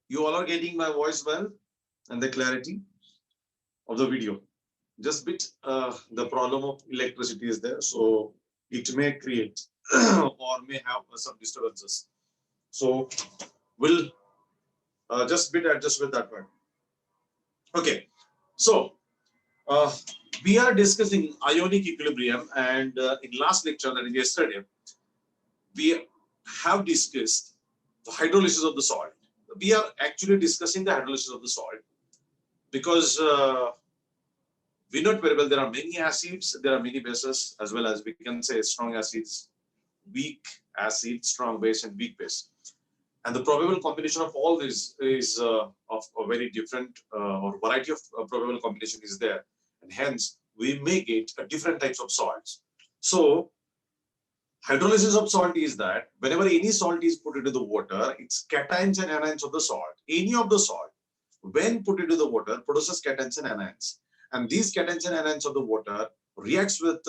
You all are getting my voice well and the clarity of the video. Just bit the problem of electricity is there, so it may create or may have some disturbances. So we'll just bit adjust with that one. Okay, so uh, we are discussing ionic equilibrium, and in last lecture, that is yesterday, we have discussed the hydrolysis of the salt. We are actually discussing the hydrolysis of the salt because we know very well there are many acids, there are many bases, as well as we can say strong acids, weak acid, strong base, and weak base. And the probable combination of all this is of a very different or variety of probable combination is there, and hence we may get different types of salts. So hydrolysis of salt is that whenever any salt is put into the water, its cations and anions of the salt, any of the salt, when put into the water, produces cations and anions. And these cations and anions of the water reacts with,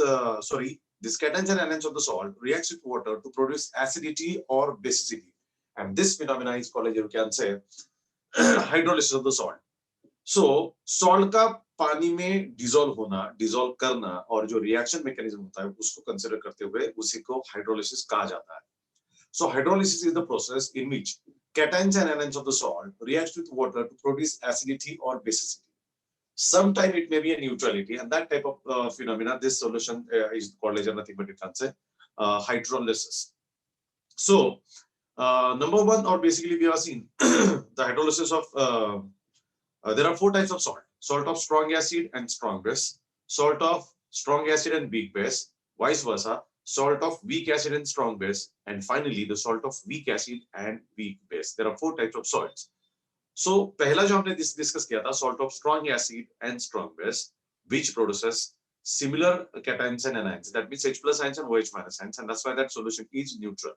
this cations and anions of the salt reacts with water to produce acidity or basicity. And this phenomena is called, you can say, hydrolysis of the salt. So salt का पानी में dissolve होना, dissolve करना और जो reaction mechanism होता है उसको कंसीडर करते हुए उसी को हाइड्रोलिसिस कहा जाता है. So hydrolysis is the process in which cations and anions of the salt react with water to produce acidity or basicity. Sometimes it may be a neutrality, and that type of phenomena, this solution is called as nothing but it can say hydrolysis. So number one, or basically we have seen the hydrolysis of there are four types of salt: salt of strong acid and strong base, salt of strong acid and weak base, vice versa, salt of weak acid and strong base, and finally the salt of weak acid and weak base. There are four types of salts. So पहला जो हमने discuss किया था, salt of strong acid and strong base, which produces similar cations and anions. That means H plus ions and OH minus ions, and that's why that solution is neutral.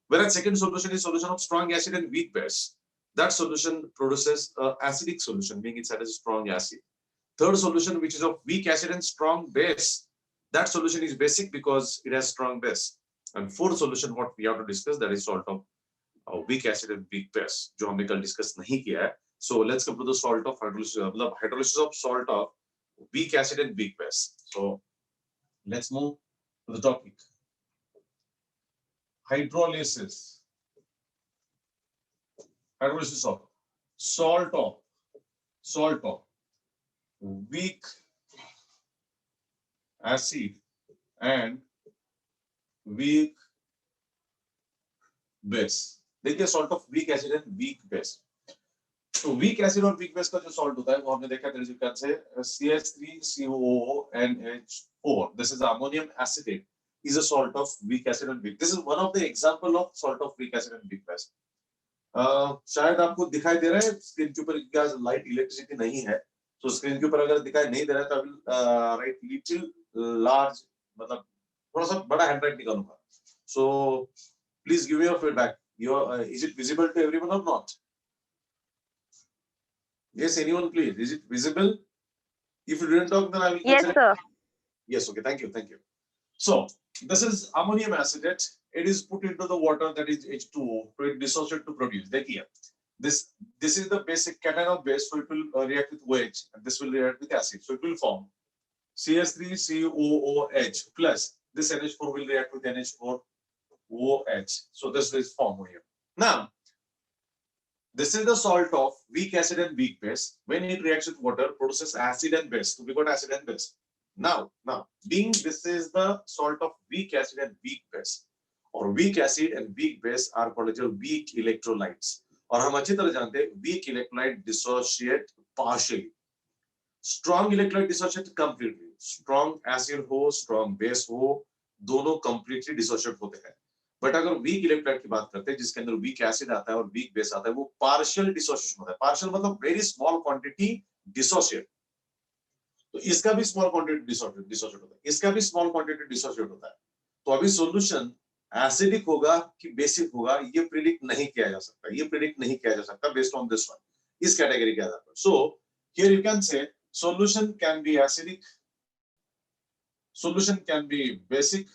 Whereas second solution is solution of strong acid and weak base. That solution produces an acidic solution, meaning it has strong acid. Third solution, which is of weak acid and strong base, that solution is basic because it has strong base. And fourth solution, what we have to discuss, that is salt of weak acid and weak base, जो हमने कल discuss नहीं किया है. So let's come to the salt of hydrolysis, मतलब hydrolysis of salt of weak acid and weak base. So let's move to the topic. Hydrolysis. Hydrolysis of salt of weak acid and weak base. देखिए salt of weak acid and weak base. तो weak acid और weak base का जो salt होता है वो हमने देखा तरीके से CH3COONH4. This is ammonium acetate. Is a salt of weak acid and weak. This is one of the example of salt of weak acid and weak base. शायद आपको दिखाई दे रहा है स्क्रीन के ऊपर, क्या लाइट इलेक्ट्रिसिटी नहीं है, तो स्क्रीन के ऊपर अगर दिखाई नहीं दे रहा है तो अभी राइट लिटिल लार्ज, मतलब थोड़ा सा बड़ा हैंड राइट निकालूंगा. So please give your feedback. Is it visible to everyone or not? Yes, anyone please. Is it visible? If you didn't talk, then I will Yes, consider. sir. Yes, okay, thank you. So this is ammonium acetate. It is put into the water, that is H2O, to it dissociate to produce. देखिए, this is the basic cation of base, so it will react with OH, and this will react with acid, so it will form CH3COOH plus this NH4 will react with NH4OH. So this is formed here. Now this is the salt of weak acid and weak base. When it reacts with water, produces acid and base. So we got acid and base. Now, being this is the salt of weak acid and weak base, or weak acid and weak base are called weak electrolytes. और हम अच्छी तरह जानते हैं weak electrolyte dissociate partially. Strong electrolyte dissociate completely. Strong acid हो, strong base हो, दोनों completely dissociate होते हैं. बट अगर वीक इलेक्ट्रोलाइट की बात करते हैं जिसके अंदर वीक एसिड आता है और वीक बेस आता है, वो पार्शियल डिसोसिएशन होता है. पार्शियल मतलब वेरी स्मॉल क्वांटिटी डिसोसिएट. तो इसका भी स्मॉल क्वांटिटी डिसोसिएट होता है, इसका भी स्मॉल क्वांटिटी डिसोसिएट होता है. तो अभी सॉल्यूशन एसिडिक होगा कि बेसिक होगा ये प्रिडिक्ट नहीं किया जा सकता, बेस्ड ऑन दिस वन, इस कैटेगरी के आधार पर. So here you can say solution can be acidic, solution can be basic,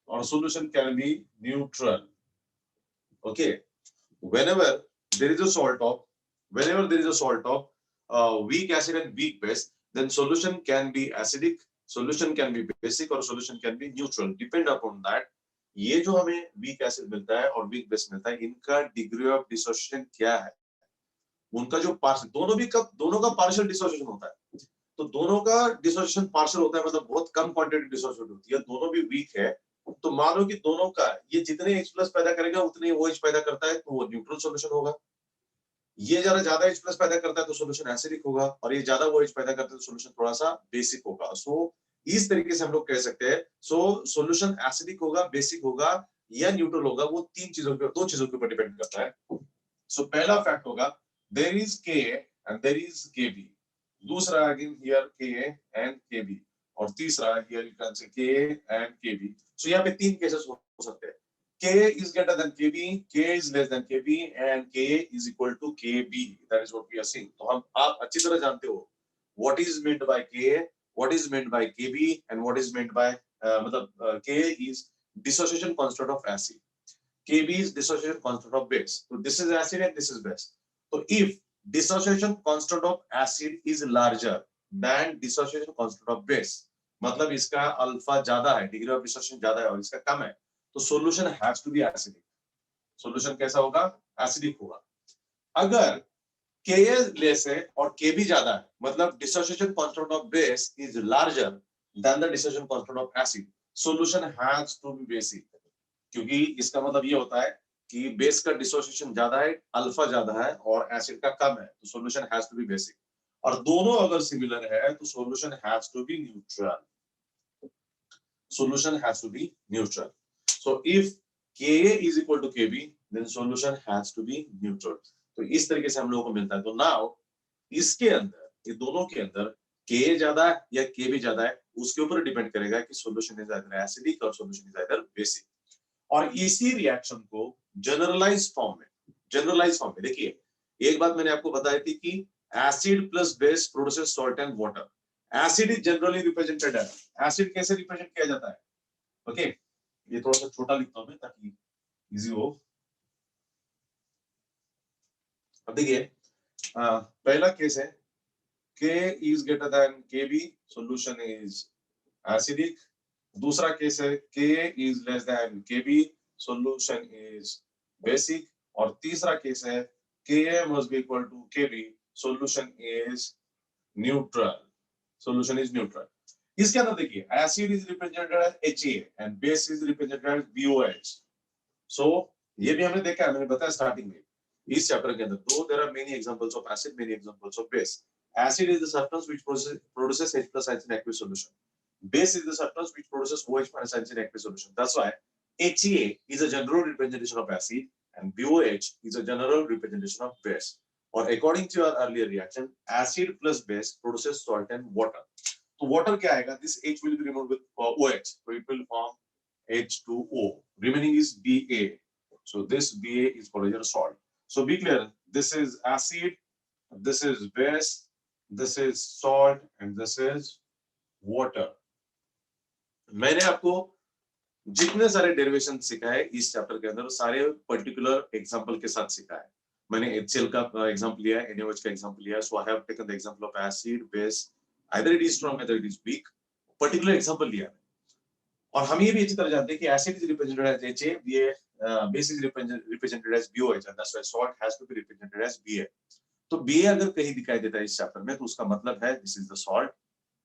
or solution can be neutral. Okay, whenever there is a salt of, whenever there is a salt of weak acid and weak base, then solution can be acidic, solution can be basic, or solution can be neutral, depend upon that. ये जो हमें weak acid मिलता है और weak base मिलता है, इनका degree of dissociation क्या है, उनका जो पार्शियल, दोनों का पार्शियल डिसोसिएशन होता है, तो दोनों का डिसोसिएशन पार्शियल होता है, मतलब बहुत कम क्वांटिटी डिसोसिएट होती है, दोनों भी वीक है, तो मानो कि दोनों का ये जितने H प्लस पैदा करेगा उतने OH पैदा करता है, तो वो न्यूट्रल सॉल्यूशन होगा। ये जरा ज्यादा H प्लस पैदा करता है तो सॉल्यूशन एसिडिक होगा, और ये ज्यादा OH पैदा करता है तो सॉल्यूशन थोड़ा सा बेसिक होगा। सो इस तरीके से हम लोग कह सकते हैं, सो सॉल्यूशन एसिडिक होगा, बेसिक होगा या न्यूट्रल होगा, वो दो चीजों के ऊपर डिपेंड करता है। सो पहला फैक्ट होगा there is Ka and there is Kb, दूसरा again here Ka and Kb, और तीसरा here you can say Ka and Kb। सो यहाँ पे तीन केसेस हो सकते हैं, Ka is greater than Kb, Ka is less than Kb, and Ka is equal to Kb, that is what we are seeing। तो आप अच्छी तरह जानते हो what is meant by Ka, what is meant by Kb, and what is meant by मतलब Ka is dissociation constant of acid, Kb is dissociation constant of base, so this is acid and this is base। So if dissociation constant of acid is larger than dissociation constant of base, मतलब इसका alpha ज्यादा है, degree of dissociation ज्यादा है और इसका कम है, तो solution has to be acidic. Solution कैसा होगा, एसिडिक होगा। अगर Ka लेस है और Kb ज्यादा है, मतलब dissociation constant of base is larger than the dissociation constant of acid, solution has to be basic, क्योंकि इसका मतलब ये होता है कि बेस का डिसोसिएशन ज्यादा है, अल्फा ज्यादा है और एसिड का कम है, तो solution has to be basic. और दोनों अगर सिमिलर है तो solution has to be neutral, solution has to be neutral। So if Ka is equal to Kb, then solution has to be neutral। तो इस तरीके से हम लोगों को मिलता है। तो नाउ इसके अंदर, ये दोनों के अंदर Ka ज्यादा है या Kb ज्यादा है, उसके ऊपर डिपेंड करेगा कि सॉल्यूशन इज आइदर एसिडिक और सॉल्यूशन इज आइदर बेसिक। और इसी रिएक्शन को जनरलाइज फॉर्म में देखिए, एक बात मैंने आपको बताई थी कि acid plus base produces salt and water. Acid is generally represented है, एसिड कैसे रिप्रेजेंट किया जाता है, ओके ये थोड़ा सा छोटा लिखता हूं मैं ताकि इजी हो। अब देखिए पहला केस है K is greater than Kb, solution is acidic। दूसरा केस है K is less than Kb, solution is basic। और तीसरा केस है Ka must be equal to Kb, solution is neutral, solution is neutral। इसके अंदर देखिए acid is represented as Ha and base is represented as BOH। so ये भी हमने देखा है, मैंने बताया स्टार्टिंग में इस चैप्टर के अंदर, though there are many examples of acid, many examples of base। acid is the substance which produces H plus ions in aqueous solution, base is the substance which produces OH minus ions in aqueous solution। that's why Ha is a general representation of acid and BOH is a general representation of base। or according to your earlier reaction, acid plus base produces salt and water। तो water क्या आएगा, this H will be removed with OH, so it will form H2O, remaining is Ba। so this Ba is called your salt। so be clear, this is acid, this is base, this is salt and this is water। मैंने आपको जितने सारे derivation सिखाए इस chapter के अंदर सारे particular example के साथ सिखाया है। मैंने HCl का एग्जांपल लिया है, NaOH का एग्जांपल लिया है, so I have taken the example of acid base, either it is strong either it is weak, particular example लिया है। और हम ये भी अच्छी तरह जानते हैं कि acid is represented as Ha, base is represented as BOH and that's why salt has to be represented as Ba। तो Ba अगर कहीं दिखाई देता है इस चैप्टर में तो उसका मतलब है this is the salt,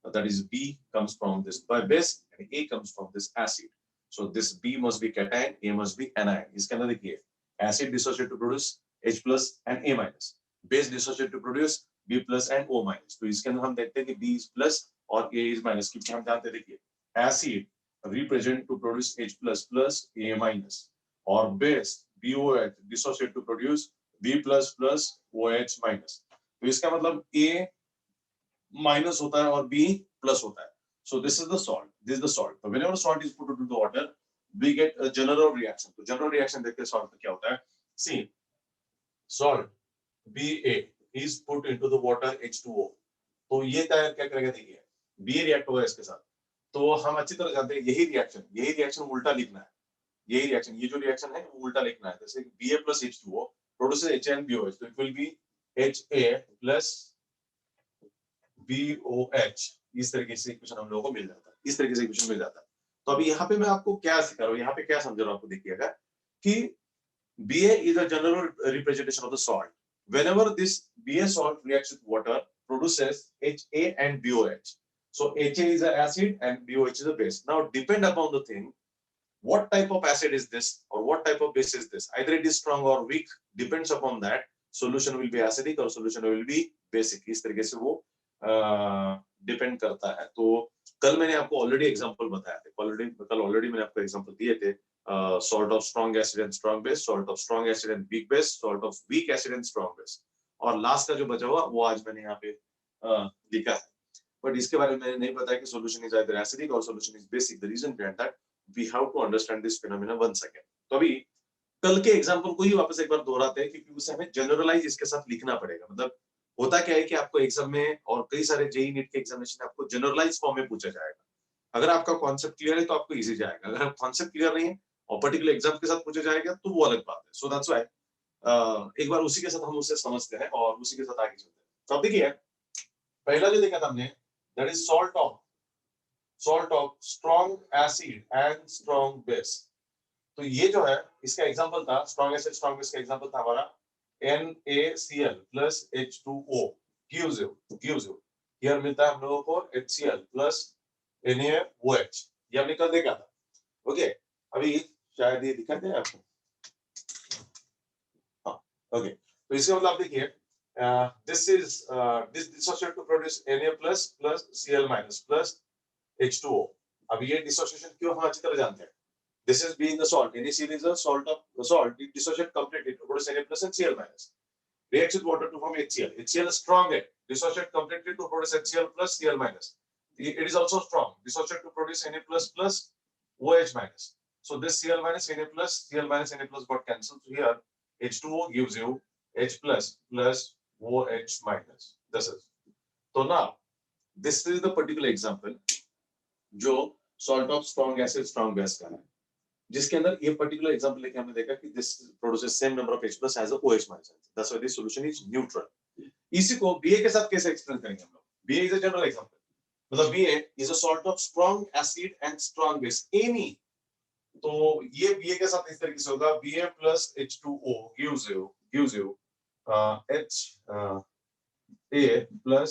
that is B comes from this base and A comes from this acid। so this B must be cation, A must be anion। इसके अंदर देखिए acid dissociate to produce H plus and A minus, base dissociate to produce B plus and O minus। तो इसके अंदर हम देखते हैं कि B is plus और A is minus, क्योंकि हम जानते हैं देखिए acid represent to produce H plus plus A minus और base BOH dissociate to produce B plus plus OH minus। तो इसका मतलब A minus होता है और B plus होता है। so this is the salt, this is the salt। so whenever salt is put into the water we get a general reaction। तो general reaction देखते हैं salt में क्या होता है। see salt Ba is put into the water H2O। तो ये क्या करेगा देखिए, B रिएक्ट होगा इसके साथ। तो हम अच्छी तरह जानते हैं यही रिएक्शन उल्टा लिखना है, यही रिएक्शन, ये जो रिएक्शन है वो उल्टा लिखना है। जैसे Ba plus H2O produces HA and BOH, so it will be HA plus BOH. इस तरीके से इक्वेशन हम लोगों को मिल जाता है, इस तरीके से इक्वेशन मिल जाता है। तो अभी यहाँ पे मैं आपको क्या सिखा रहा हूँ, यहाँ पे क्या समझ रहा हूँ आपको, देखिएगा कि BA is a general representation of the salt. Whenever this BA salt reacts with water, produces HA and BOH. So HA is an acid and BOH is a base. Now depend upon the thing, what type of acid is this or what type of base is this. Either it is strong or weak, depends upon that. Solution will be acidic or solution will be basic. इस तरीके से वो depend करता है। तो कल मैंने आपको ऑलरेडी एग्जांपल बताया थे, कल ऑलरेडी मैंने आपको एग्जांपल दिए थे, salt of strong acid and strong base, salt of strong acid and weak base, salt of weak acid and strong base, और लास्ट का जो बचा हुआ वो आज मैंने यहाँ पे लिखा है। बट इसके बारे में मैंने नहीं बताया कि solution is either acidic or solution is basic. The reason behind that we have to understand this phenomena once again. तो अभी कल के एग्जांपल को ही वापस एक बार दोहराते हैं, क्योंकि उसे हमें जनरलाइज इसके साथ लिखना पड़ेगा। मतलब होता क्या है कि आपको एग्जाम में और कई सारे जेईई नीट के एग्जामिनेशन में आपको जनरलाइज फॉर्म में पूछा जाएगा। अगर आपका कॉन्सेप्ट क्लियर है तो आपको इजी जाएगा, अगर कॉन्सेप्ट क्लियर नहीं है और पर्टिकुलर एग्जाम के साथ पूछा जाएगा तो वो अलग बात है। सो दैट्स व्हाई एक बार उसी के साथ हम उसे समझते हैं और उसी के साथ आगे चलते हैं। तो अब देखिए, पहला जो देखा था हमने, that is salt of strong acid and strong base. तो ये जो है इसका एग्जांपल था, स्ट्रॉन्ग एसिड स्ट्रॉन्ग बेस का एग्जांपल था हमारा NaCl plus H2O gives you here मिलता है हम लोगों को HCl plus NaOH। ये हमने कल देखा था। ओके, अभी शायद ये दिखा दे आपको। हाँ, ओके, तो इसका मतलब आप देखिए, this dissociate to produce Na plus plus Cl minus plus H2O। अब ये डिसोसिएशन क्यों हम अच्छी तरह जानते हैं। This is being a salt. NaCl is a salt of the salt. It dissociates completely to produce Na plus and Cl minus. Reacts with water to form HCl. HCl is strong. Dissociates completely to produce HCl plus Cl minus. It is also strong. Dissociates to produce Na plus plus OH minus. So this Cl minus Na plus Cl minus Na plus got cancelled. So here H2O gives you H plus plus OH minus. This is. So now this is the particular example जो salt of strong acid strong base का है, जिसके अंदर ये particular example लेके हमने देखा कि this produces same number of H plus as a OH minus, that's why this solution is neutral. इसी को BA के साथ कैसे एक्सप्लेन करेंगे हम लोग। BA is a general example, मतलब BA is a salt of strong acid and strong base any. तो ये BA के साथ इस तरीके से होगा, BA plus H2O gives you HA plus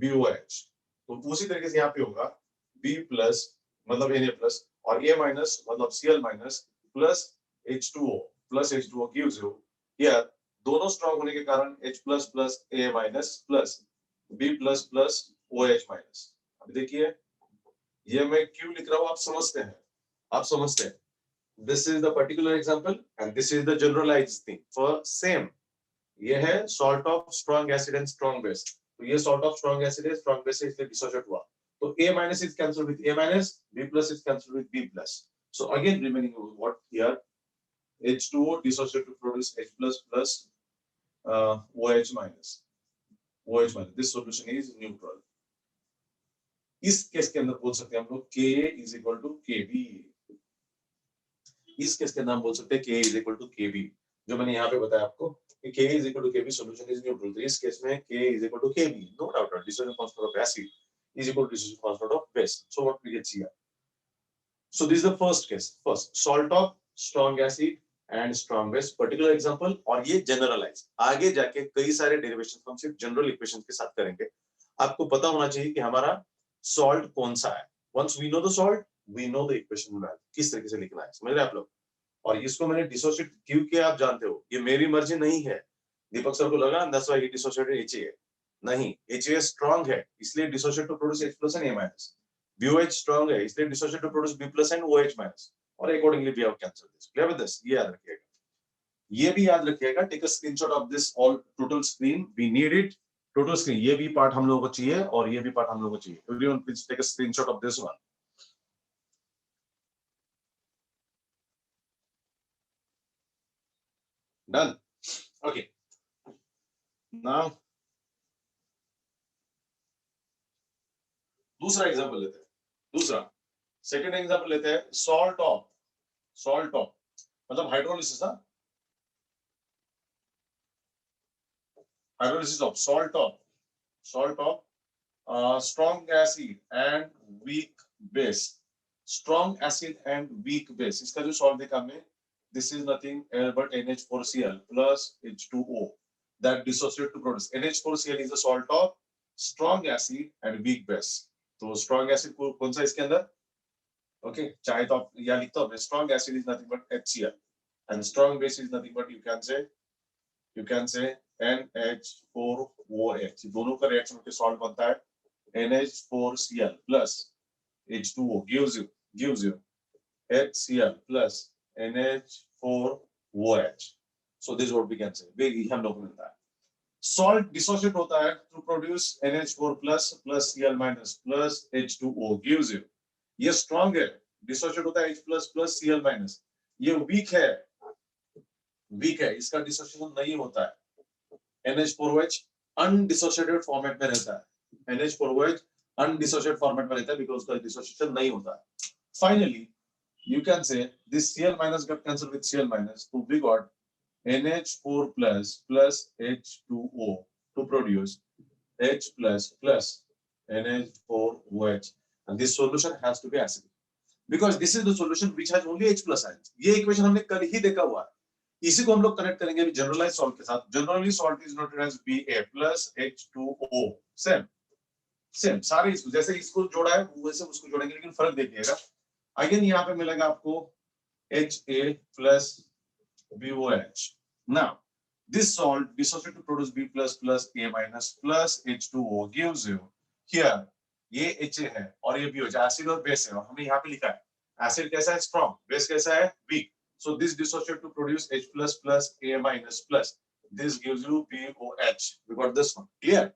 BOH। तो उसी तरीके से यहाँ पे होगा B प्लस मतलब Na प्लस और A माइनस मतलब Cl minus plus H2O gives you here, दोनों स्ट्रॉन्ग होने के कारण H plus plus A minus plus B plus plus OH minus. अब देखिए ये मैं क्यों लिख रहा हूँ, आप समझते हैं। This is the particular example and this is the generalized thing for same। ये है salt of strong acid and strong base। तो ये salt of strong acid है, strong base है, इसलिए dissociate हुआ। So A minus is cancelled with A minus, B plus is cancelled with B plus. So again remaining what here, H2O dissociate to produce H plus plus OH minus। This solution is neutral। इस case के अंदर बोल सकते हैं हम लोग Ka is equal to Kb। इस case के अंदर हम बोल सकते हैं Ka is equal to Kb, जो मैंने यहाँ पे बताया आपको कि Ka is equal to Kb, solution is neutral। तो इस केस में Ka is equal to Kb, no doubt, dissociation constant of acid is equal to dissociation constant of base। So what we can see here, so this is the first case, first salt of strong acid and strong base, particular example। और ये generalize, आगे जाके कई सारे derivation हम सिर्फ general equation के साथ करेंगे। आपको पता होना चाहिए कि हमारा सॉल्ट कौन सा है। once we know the salt, we know the equation value, किस तरीके से लिखना है, समझ रहे हैं आप लोग। और इसको मैंने डिसोसिएट क्यों किया आप जानते हो, ये मेरी मर्जी नहीं है। दीपक सर को लगा that's why he dissociated HA, नहीं, HA स्ट्रांग है इसलिए dissociate to produce H plus and A minus. BOH strong है इसलिए dissociate to produce B plus and OH minus, और accordingly we have cancelled this. Clear with this, ये याद रखिएगा, ये भी याद रखिएगा। Take a screenshot of this all total screen, we need it, total screen. ये भी पार्ट हम लोगों को चाहिए और ये भी पार्ट हम लोगों को चाहिए। Everyone please take a screenshot of this one. Done, okay. Now दूसरा एग्जांपल लेते हैं, सेकंड एग्जांपल लेते हैं, सॉल्ट ऑफ मतलब हाइड्रोलिसिस ना, hydrolysis of salt of strong acid and weak base. Strong acid and weak base. इसका जो salt देखा हमने, this is nothing but NH4Cl plus H2O that dissociate to produce. NH4Cl is a salt of strong acid and weak base. तो strong acid कौन सा इसके अंदर? Okay, चाहे तो आप यहाँ लिखता हूँ. Strong acid is nothing but HCl and strong base is nothing but you can say NH4OH. दोनों का रिएक्शन होकर सॉल्ट बनता है NH4Cl plus H2O gives you HCl plus NH4OH. So this is what we can say. ये हम लोग को मिलता है. Salt dissociate होता है to produce NH4 plus Cl minus plus H2O gives you. ये strong है, dissociate होता है H plus Cl minus. ये weak है, इसका dissociation नहीं होता है. NH4OH undissociated format में रहता है. NH4OH undissociated format में रहता है because उसका dissociation नहीं होता है. Finally, you can say this Cl minus got cancelled with Cl minus, so we got NH4 plus H2O to produce H plus NH4OH, and this solution has to be acidic because this is the solution which has only H plus ions. ये equation हमने कल ही देखा हुआ है. इसी को हम लोग कनेक्ट करेंगे अभी जनरलाइज सॉल्ट के साथ. Generally salt is noted as Ba plus H2O. Same सारे इसको जैसे इसको जोड़ा है वैसे उसको जोड़ेंगे, लेकिन फर्क देखिएगा. अगेन यहाँ पे मिलेगा आपको Ha plus BOH. Now this salt dissociate to produce B plus A minus plus H2O gives you here ये Ha है और ये BOH. एसिड और बेस है और हमने यहाँ पे लिखा है एसिड कैसा है स्ट्रॉन्ग, बेस कैसा है week. So this dissociate to produce H plus A minus plus. This gives you BOH. We got this one. Clear?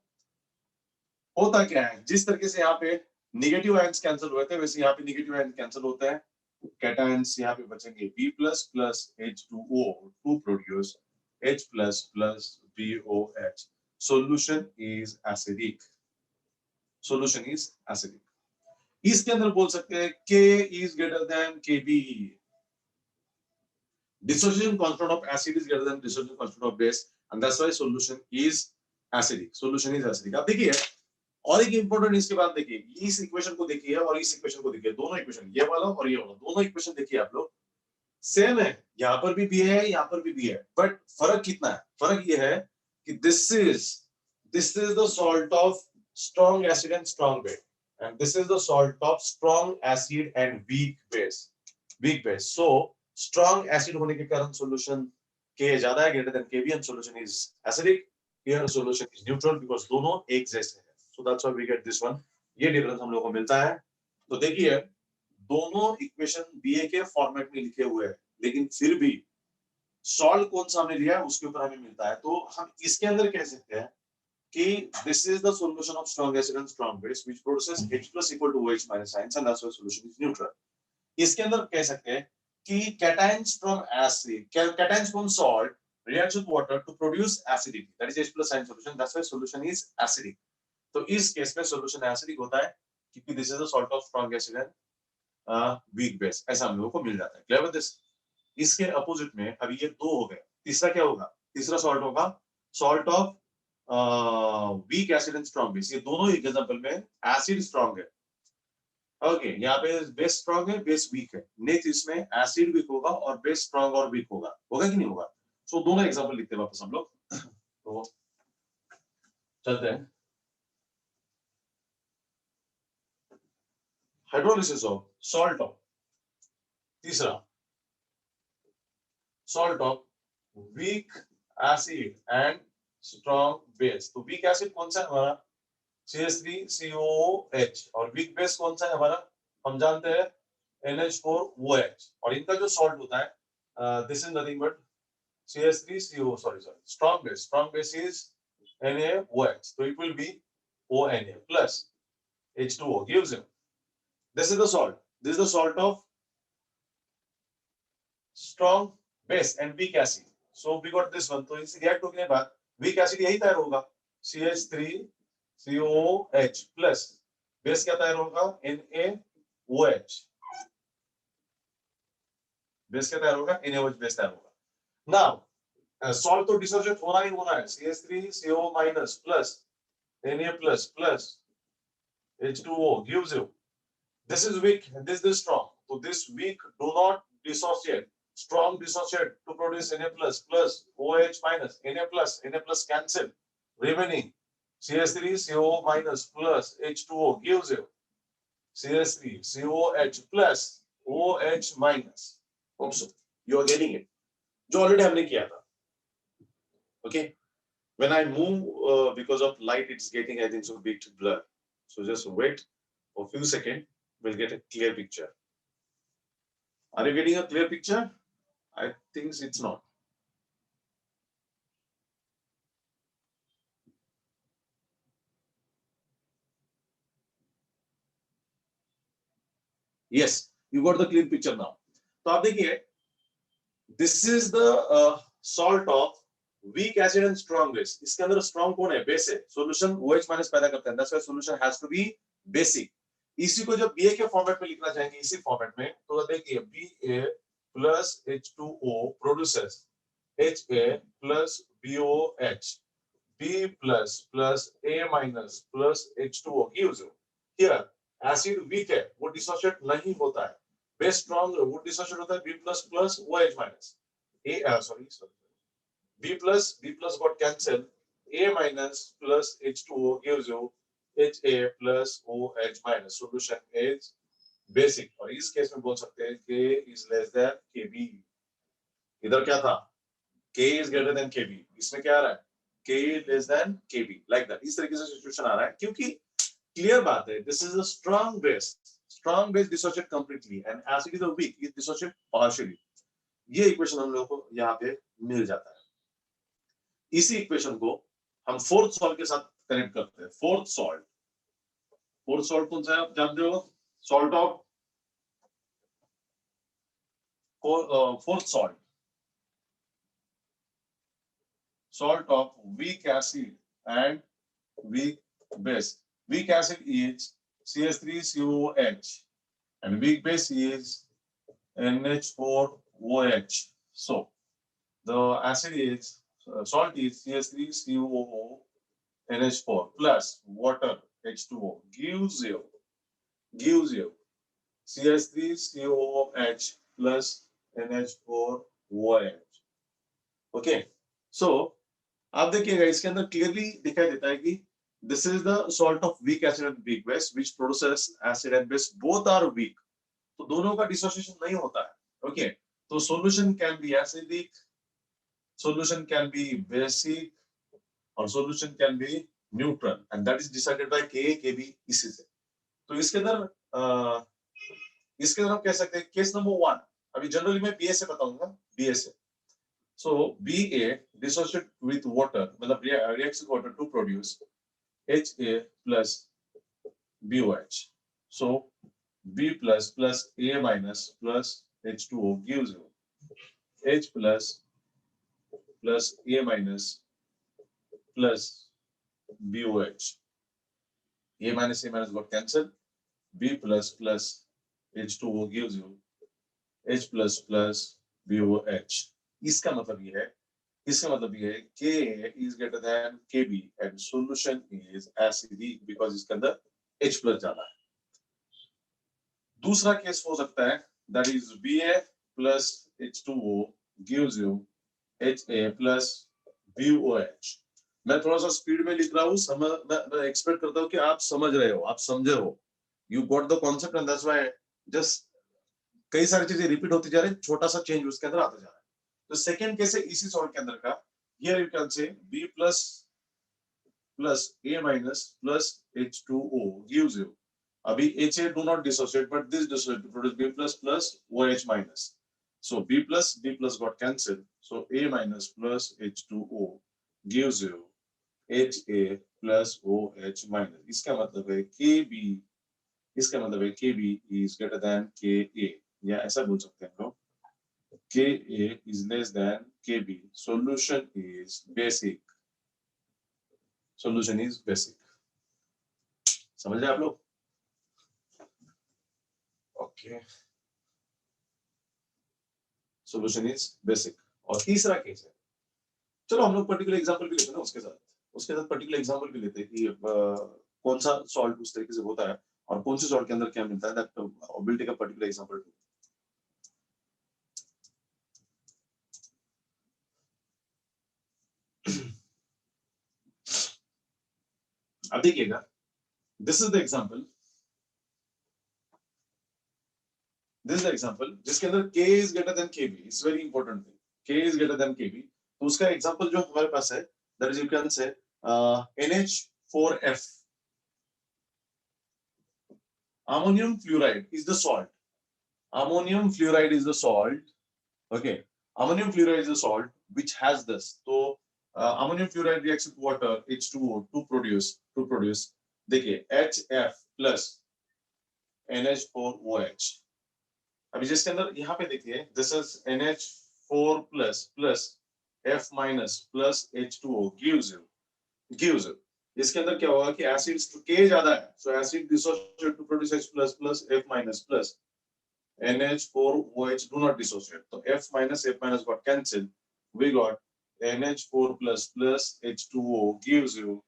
होता क्या है, जिस तरीके से यहाँ पे नेगेटिव आयंस कैंसिल हुए थे वैसे यहाँ पे नेगेटिव आयंस कैंसिल होते हैं. कैटायंस यहाँ पे बचेंगे B plus H2O to produce H plus BOH. Solution is acidic. इसके अंदर बोल सकते हैं K is greater than Kb. Dissociation constant of acid is greater than dissociation constant of base, and that's why solution is acidic. आप देखिए और एक important इसके बाद देखिए, इस इक्वेशन को देखिए और इस इक्वेशन को देखिए, दोनों इक्वेशन ये वाला और ये वाला दोनों इक्वेशन देखिए आप लोग सेम है. यहाँ पर भी B है, यहाँ पर भी B है, बट फर्क कितना है? फर्क ये है कि this is the salt of strong acid and strong base, and this is the salt of strong acid and weak base. So strong acid होने के कारण सॉल्यूशन K ज्यादा है, greater than Kb, and solution is acidic. Here solution is neutral because दोनों एक जैसे हैं. So that's why we get this one. ये डिफरेंस हम लोग को मिलता है. तो देखिए दोनों इक्वेशन BA के फॉर्मेट में लिखे हुए हैं, लेकिन फिर भी सॉल्ट कौन सा हमने लिया है उसके ऊपर हमें मिलता है. तो हम इसके अंदर कह सकते हैं कि this is the solution of strong acid and strong base which produces H plus equal to OH minus ions, and that's why solution is neutral. इसके अंदर कह सकते हैं कि cations from acid, cations from salt reacts with water to produce acidity, that is H plus ion solution. That's why solution is acidic. तो इस case में solution acidic होता है क्योंकि this is the salt of strong acid and weak base. ऐसा हम लोगों को मिल जाता है. Clear with this? इसके अपोजिट में अभी ये दो हो गए. तीसरा क्या होगा? तीसरा सॉल्ट होगा salt of weak acid and strong base. ये दोनों एग्जांपल में एसिड स्ट्रॉन्ग है. ओके, यहाँ पे बेस स्ट्रॉन्ग है, बेस वीक है. नेक्स्ट इसमें एसिड वीक होगा और बेस स्ट्रॉन्ग और वीक होगा कि नहीं होगा? सो दोनों एग्जांपल लिखते हैं वापस हम लोग. तो चलते हैं. हाइड्रोलिसिस ऑफ सॉल्ट ऑफ, तीसरा salt of weak acid and strong base. तो वीक एसिड कौन सा है हमारा? CH3COOH. और वीक बेस कौन सा है हमारा? हम जानते हैं NH4OH. और इनका जो सॉल्ट होता है this is nothing but CH3CO, sorry strong base is NaOH. तो it will be ONA plus H2O gives him. This is the salt. This is the salt of strong base and weak acid. So we got this one. तो इसे react होने के बाद weak acid यही तैयार होगा CH3COOH plus base क्या तैयार होगा? NaOH. बेस क्या तैयार होगा? NaOH बेस तैयार होगा. Now सॉल्व तो डिसोसिएट होना ही होना है, CH3CO minus plus Na plus plus H2O gives you, this is weak and this is strong, so this weak do not dissociate, strong dissociate to produce Na plus plus OH minus, Na plus cancel, remaining CH3CO minus plus H2O gives you CH3COH plus OH minus. Hope so you are getting it, जो already हमने किया था. Okay, when I move because of light, it's getting, I think, so big to blur, so just wait for a few seconds, we'll get a clear picture. Are you getting a clear picture? I think it's not. Yes, you got the clear picture now. तो आप देखिए, this is the salt of weak acid and strong base. इसके अंदर strong कौन है? Base है. Solution OH minus पैदा करता है. That's why solution has to be basic. इसी को जब BA के फॉर्मेट में लिखना चाहेंगे, इसी फॉर्मेट में, तो देखिए BA plus H2O produces HA plus BOH. B plus A minus plus H2O gives you. Here acid weak है, वो dissociate नहीं होता है. Base strong है, वो dissociate होता है B plus OH minus. Sorry. B plus got cancelled. A minus plus H2O gives you HA plus OH minus. Solution is basic. और इस केस में बोल सकते हैं K is less than KB. इधर क्या था? K is greater than KB. इसमें क्या आ रहा है? K less than KB. Like that. इस तरीके से सिचुएशन आ रहा है, क्योंकि क्लियर बात है, this is a strong base. Strong base dissociate completely and acid is a weak, it dissociate partially. ये इक्वेशन हम लोगों को यहाँ पे मिल जाता है. इसी इक्वेशन को हम फोर्थ सॉल्ट के साथ कनेक्ट करते हैं. फोर्थ सॉल्ट कौन सा है आप जानते हो? Salt of fourth salt of weak acid and weak base. Weak acid is CH3COH and weak base is NH4OH. So the acid is salt is CH3COO NH4 plus water H2O gives you CH3COOH plus NH4OH. Okay, so आप देखिएगा इसके अंदर clearly दिखाई देता है कि this is the salt of weak acid and weak base which produces acid and base both are weak. तो दोनों का डिसोसिएशन नहीं होता है. ओके, तो solution can be acidic, solution can be basic और solution can be neutral and that is decided by K KB. इसी से तो इसके अंदर हम कह सकते हैं केस नंबर 1. अभी जनरली मैं बीए से बताऊंगा, बीए से. So BA dissociate with water, मतलब reacts with water to produce HA plus BOH. So B plus A minus plus H2O gives you H plus A minus plus BOH. A minus got cancelled. B plus H2O gives you H plus BOH. इसका मतलब ये है K is greater than KB and solution is acidic because इसके अंदर H plus ज्यादा है. दूसरा case हो सकता है, that is BA plus H2O gives you HA plus BOH. मैं थोड़ा सा स्पीड में लिख रहा हूँ, मैं एक्सपेक्ट करता हूँ कि आप समझ रहे हो, आप समझे हो. You got the concept and that's why just कई सारी चीजें रिपीट होती जा रही है, छोटा सा चेंज उसके अंदर आता जा रहा है. तो सेकंड केस है इसी सॉल्ट के अंदर का. Here you can say B plus A minus plus H2O gives you. अभी HA do not dissociate but this dissociate to produce B plus OH minus. So B plus got cancelled. So A minus plus H2O gives you HA plus OH minus. इसका मतलब है KB is greater than KA. या ऐसा बोल सकते हैं लोग. Ka is less than Kb. Solution is basic. समझ रहे आप लोग? Okay. Solution is basic. और तीसरा केस है, चलो हम लोग पर्टिकुलर एग्जांपल भी लेते हैं ना उसके साथ पर्टिकुलर एग्जांपल भी लेते हैं कि कौन सा सॉल्ट उस तरीके से होता है और कौन से सॉल्ट के अंदर क्या मिलता है, that will take a particular example. अब देखिएगा, दिस इज द एग्जांपल, जिसके अंदर k is greater than kb, it's very important thing, k is greater than kb। तो उसका एग्जांपल जो हमारे पास है, that is you can say NH4F, ammonium fluoride is the salt, ammonium fluoride is the salt, okay, ammonium fluoride is the salt which has this, so ammonium fluoride reacts with water H2O to produce देखिए HF plus NH4OH। अभी जिसके अंदर यहाँ पे देखिए, this is NH4 plus F minus plus H2O gives you, इसके अंदर क्या होगा कि एसिड K ज्यादा है, so acid dissociate to produce H plus F minus plus NH4OH do not dissociate, so F minus got cancelled, we got NH4 plus H2O gives you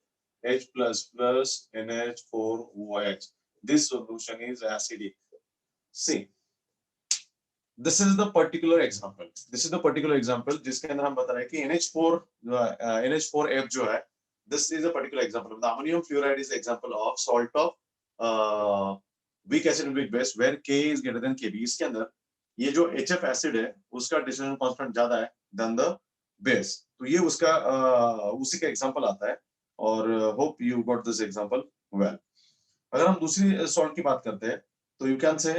H plus NH4OH, this solution is acidic। See, this is the particular example, जिसके अंदर हम बता रहे हैं कि NH4F जो है, this is a particular example, the ammonium fluoride is the example of salt of weak acid and weak base where K is greater than Kb। इसके अंदर ये जो HF एसिड है उसका डिसोसिएशन कांस्टेंट ज्यादा है than the base, तो ये उसका उसी का एग्जांपल आता है, और hope you got this example well. अगर हम दूसरी सॉल्ट की बात करते हैं तो you can say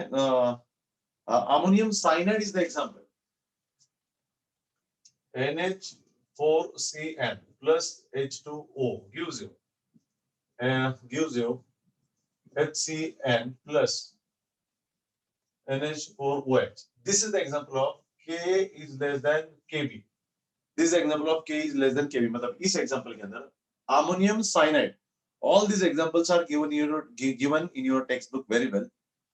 ammonium cyanide is the example, NH4Cn plus H2O gives you HCN plus NH4OH। This is the example of K is less than Kb, this is the example of K is less than Kb, मतलब इस example के अंदर ammonium cyanide, all these examples are given in your textbook very well।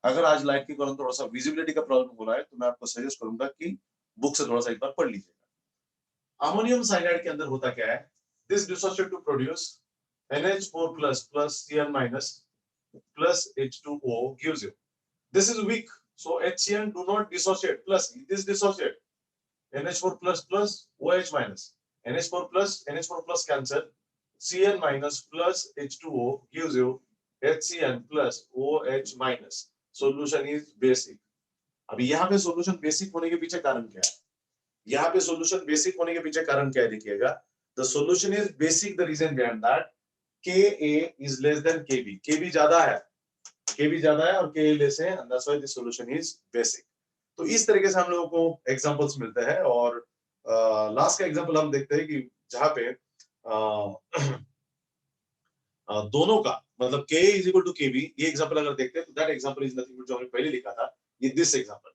अगर आज light के कारण थोड़ा सा विजिबिलिटी का प्रॉब्लम हो रहा है तो मैं आपको सजेस्ट करूंगा कि बुक से थोड़ा सा एक बार पढ़ लीजिएगा। अमोनियम साइनाइड के अंदर होता क्या है, this dissociate to produce NH4 plus Cn minus plus H2O gives you, this is weak, so HCN do not dissociate, plus this dissociate NH4 plus OH minus, NH4 plus cancel, Cn minus plus H2O gives you HCN plus OH minus, solution is basic। अभी यहाँ पे solution basic होने के पीछे कारण क्या है, यहाँ पे solution basic होने के पीछे कारण क्या है देखिएगा, the solution is basic, the reason behind that Ka is less than Kb, Kb ज्यादा है और Ka लेस है, and that's why the solution is basic। तो इस तरीके से हम लोगों को एग्जांपल्स मिलते हैं, और लास्ट का एग्जांपल हम देखते हैं कि जहां पे दोनों का मतलब K is equal to Kb, ये एग्जांपल अगर देखते हैं तो that example is nothing but जो हमने पहले लिखा था, ये दिस एग्जांपल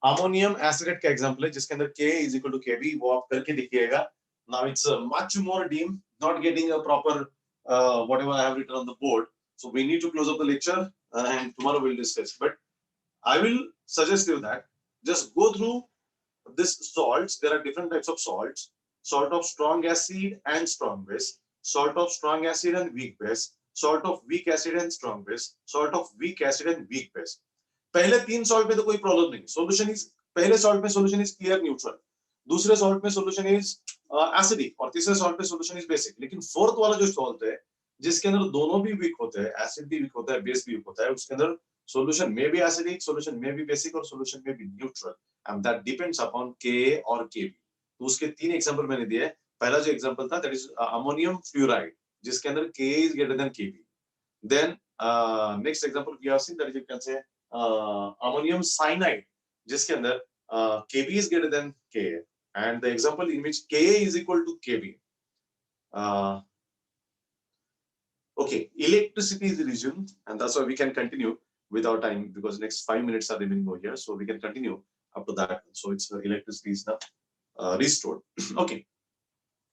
अमोनियम एसिडेट का एग्जांपल है जिसके अंदर K is equal to Kb, वो आप करके देखिएगा। Now it's much more dim, not getting a proper whatever I have written on the board, so we need to close up the lecture and tomorrow we'll discuss, but I will suggest you that just go through this salts. There are different types of salts, salt of strong acid and strong base, salt of strong acid and weak base, salt of weak acid and strong base, salt of weak acid and weak base। पहले तीन salt में तो कोई problem नहीं, solution is, पहले salt में solution is clear neutral, दूसरे salt में सॉल्यूशन इज एसिडिक, और तीसरे सॉल्ट में सॉल्यूशन इज बेसिक। लेकिन फोर्थ वाला जो सॉल्ट है जिसके अंदर दोनों भी वीक होते हैं, एसिड भी वीक होता है, बेस भी वीक होता है, उसके अंदर solution may be acidic, solution may be basic, और solution may be neutral, and that depends upon Ka और Kb। तो उसके तीन एग्जांपल मैंने दिए। पहला जो एग्जांपल था that is ammonium fluoride जिसके अंदर Ka is greater than Kb। Then next example we have seen that you can say ammonium cyanide जिसके अंदर Kb is greater than Ka, and the example in which Ka is equal to Kb। Okay, electricity is resumed, and that's why we can continue with our time because next 5 minutes are remaining over here, so we can continue up to that. So it's electricity is now restored। Okay,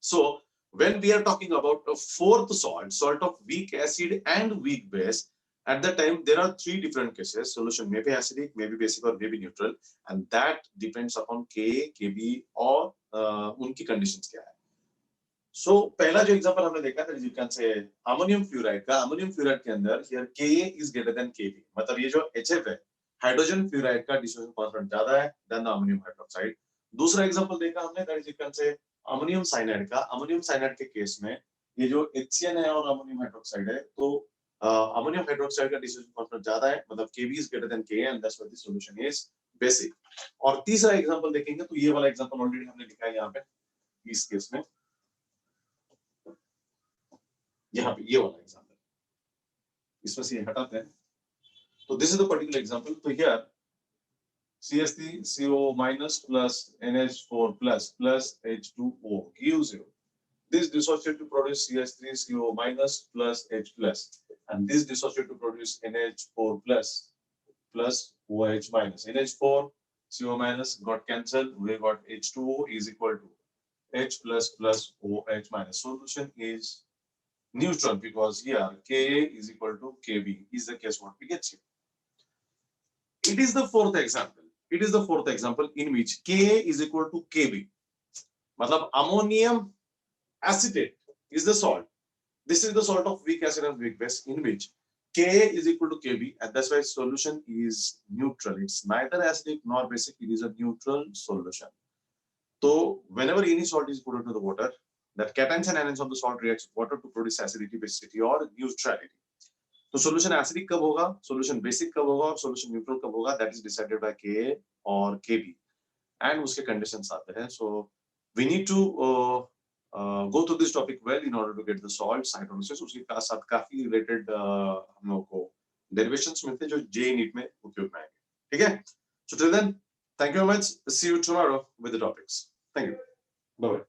so when we are talking about a fourth salt, salt of weak acid and weak base, at that time there are three different cases, solution may be acidic, may be basic, or may be neutral, and that depends upon Ka, Kb और उनकी conditions क्या है। सो पहला जो example हमने देखा था you can say ammonium fluoride का, अमोनियम फ्लोराइड के अंदर here Ka is greater than Kb, मतलब ये जो HF है हाइड्रोजन फ्लोराइड का डिसोसिएशन कांस्टेंट ज्यादा है देन द अमोनियम हाइड्रोक्साइड। दूसरा एग्जांपल देखा हमने that is you can say ammonium cyanide का, अमोनियम साइनाइड के केस में ये जो HCN है और अमोनियम हाइड्रोक्साइड है, तो अमोनियम हाइड्रोक्साइड का डिसोसिएशन कांस्टेंट ज्यादा है, मतलब Kb is greater then Ka and that's why the solution is basic. और तीसरा एग्जांपल देखेंगे तो ये वाला एग्जांपल ऑलरेडी हमने लिखा है यहाँ पे इस केस में, यहाँ पे ये वाला एग्जांपल, इसमें से ये हटाते हैं तो this is the particular example. तो here CH3CO minus plus NH4 plus plus H2O gives you this dissociate to produce CH3CO minus plus H plus, and this dissociate to produce NH4 plus plus OH minus. NH4 CO minus got cancelled, we got H2O is equal to H plus plus OH minus. Solution is neutral because here Ka is equal to Kb is the case what we get here. It is the fourth example. It is the fourth example in which Ka is equal to Kb. मतलब ammonium acetate is the salt. This is the salt of weak acid and weak base in which Ka is equal to Kb, and that's why solution is neutral. It's neither acidic nor basic. It is a neutral solution. So whenever any salt is put into the water, that cations and anions of the salt reacts with water to produce acidity, basicity or neutrality. तो solution acidic कब होगा, solution basic कब होगा और solution neutral कब होगा, that is decided by Ka और Kb and उसके कंडीशंस आते हैं। So we need to go through this topic well in order to get the salts hydrolysis. उसके साथ काफी रिलेटेड हम लोगों को डेरिवेशंस मिलते हैं जो जे नीट में उपयोग में आएंगे, ठीक है। So till then thank you very much, see you tomorrow with the topics, thank you, bye bye.